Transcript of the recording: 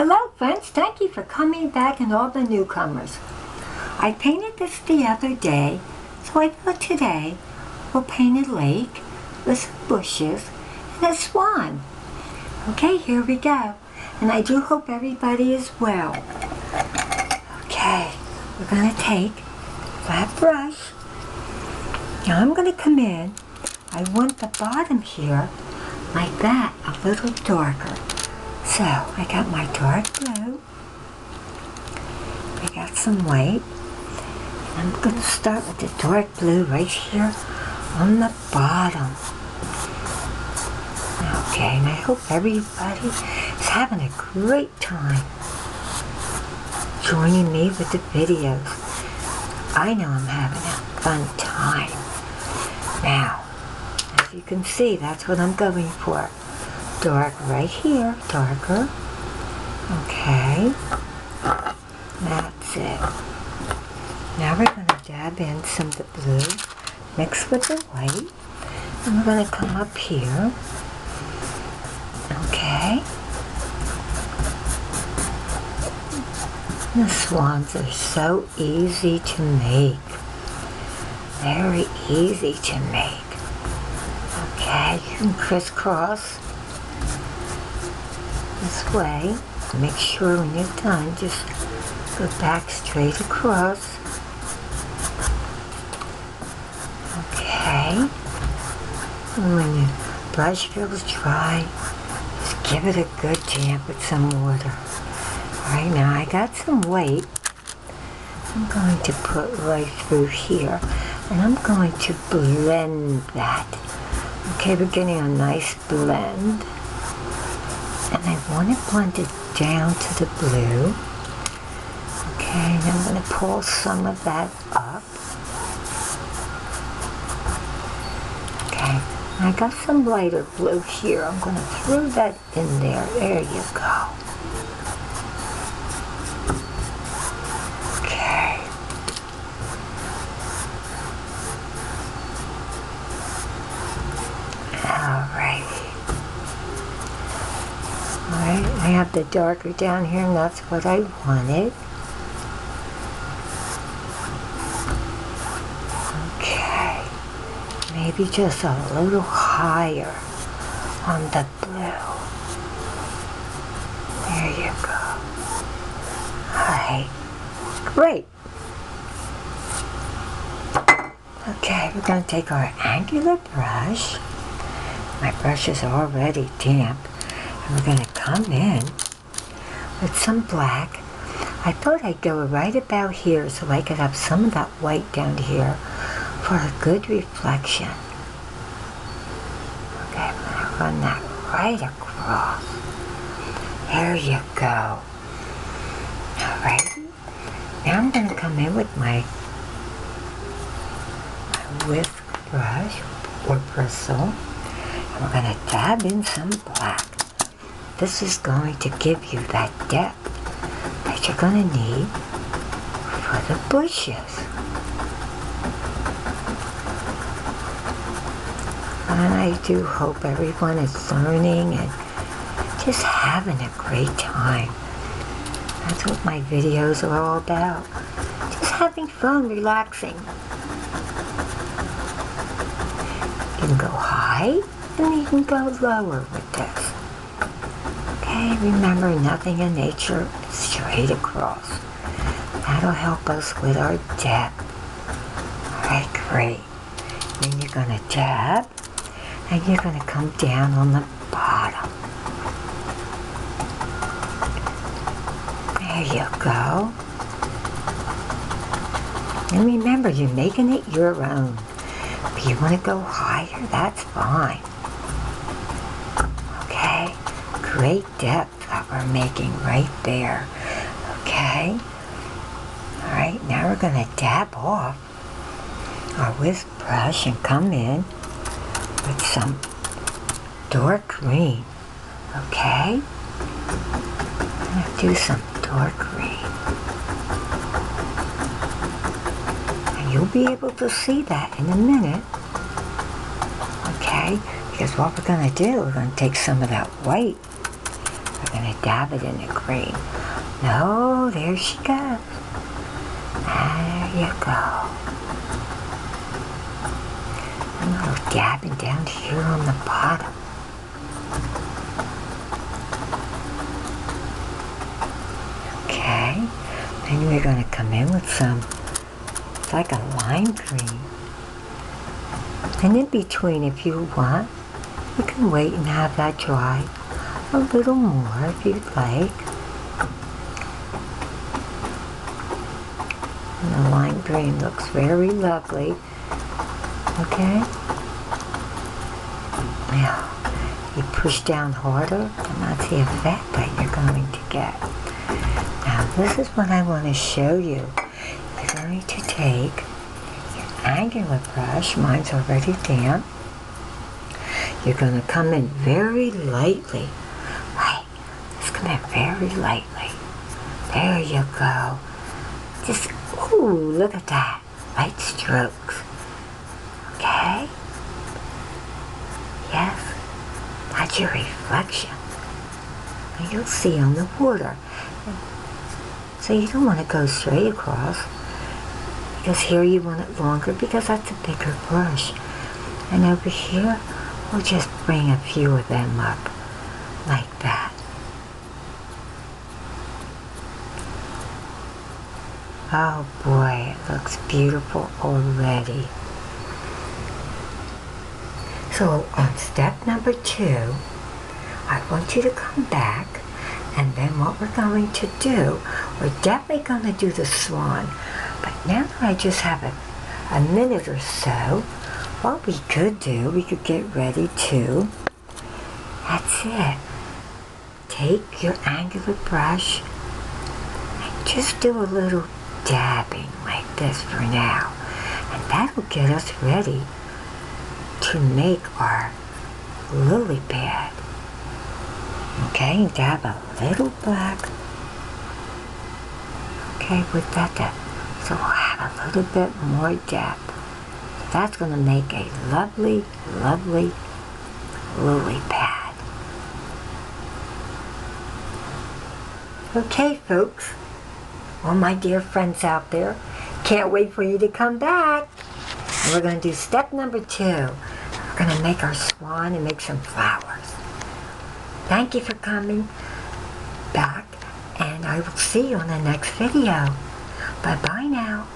Hello friends, thank you for coming back and all the newcomers. I painted this the other day, so I thought today we'll paint a lake with some bushes and a swan. Okay, here we go. And I do hope everybody is well. Okay, we're going to take that brush. Now I'm going to come in. I want the bottom here like that, a little darker. So I got my dark blue. I got some white. I'm going to start with the dark blue right here on the bottom. Okay, and I hope everybody is having a great time joining me with the videos. I know I'm having a fun time. Now, as you can see, that's what I'm going for. Dark right here, darker. Okay, that's it. Now we're going to dab in some of the blue, mix with the white, and we're going to come up here. Okay. The swans are so easy to make. Very easy to make. Okay, you can crisscross this way. Make sure when you're done, just go back straight across. Okay. And when your brush feels dry, just give it a good damp with some water. Alright, now I got some white. I'm going to put right through here, and I'm going to blend that. Okay, we're getting a nice blend. And I want it blended down to the blue. Okay, and I'm going to pull some of that up. Okay, I got some lighter blue here. I'm going to throw that in there. There you go. Okay. Alright, I have the darker down here, and that's what I wanted. Okay, maybe just a little higher on the blue. There you go. Alright, great. Okay, we're going to take our angular brush. My brush is already damp. And we're going to come in with some black. I thought I'd go right about here so I could have some of that white down here for a good reflection. Okay, I'm going to run that right across. There you go. Alright. Now I'm going to come in with my whisk brush or bristle. And we're going to dab in some black. This is going to give you that depth that you're going to need for the bushes. And I do hope everyone is learning and just having a great time. That's what my videos are all about. Just having fun, relaxing. You can go high and you can go lower with this. Okay, remember, nothing in nature is straight across. That'll help us with our depth. Alright, great. Then you're going to dab, and you're going to come down on the bottom. There you go. And remember, you're making it your own. If you want to go higher, that's fine. Okay? Great depth that we're making right there. Okay? Alright, now we're going to dab off our whisk brush and come in with some dark green. Okay? I'm going to do some dark green. And you'll be able to see that in a minute. Okay? Because what we're going to do, we're going to take some of that white We're going to dab it in the green. No, there she goes. There you go. I'm a little dabbing down here on the bottom. Okay, then we're going to come in with some, it's like a lime green. And in between, if you want, you can wait and have that dry a little more if you'd like. And the lime green looks very lovely. Okay? Now, you push down harder, and that's the effect that you're going to get. Now, this is what I want to show you. You're going to take your angular brush, mine's already damp. You're going to come in very lightly. Right, just come in very lightly. There you go. Just, ooh, look at that. Light strokes. Okay? Yes, that's your reflection. And you'll see on the water. So you don't want to go straight across, because here you want it longer because that's a bigger brush. And over here, we'll just bring a few of them up like that. Oh boy, it looks beautiful already. So on step number 2, I want you to come back, and then what we're going to do, we're definitely going to do the swan. But now that I just have a minute or so, what we could do, we could get ready to, that's it. Take your angular brush and just do a little dabbing like this for now. And that'll get us ready to make our lily pad. Okay, dab a little black. Okay, with that, so we'll have a little bit more depth. That's going to make a lovely, lovely lily pad. Okay, folks. Well, my dear friends out there, can't wait for you to come back. And we're going to do step number 2. We're going to make our swan and make some flowers. Thank you for coming back, and I will see you on the next video. Bye-bye now.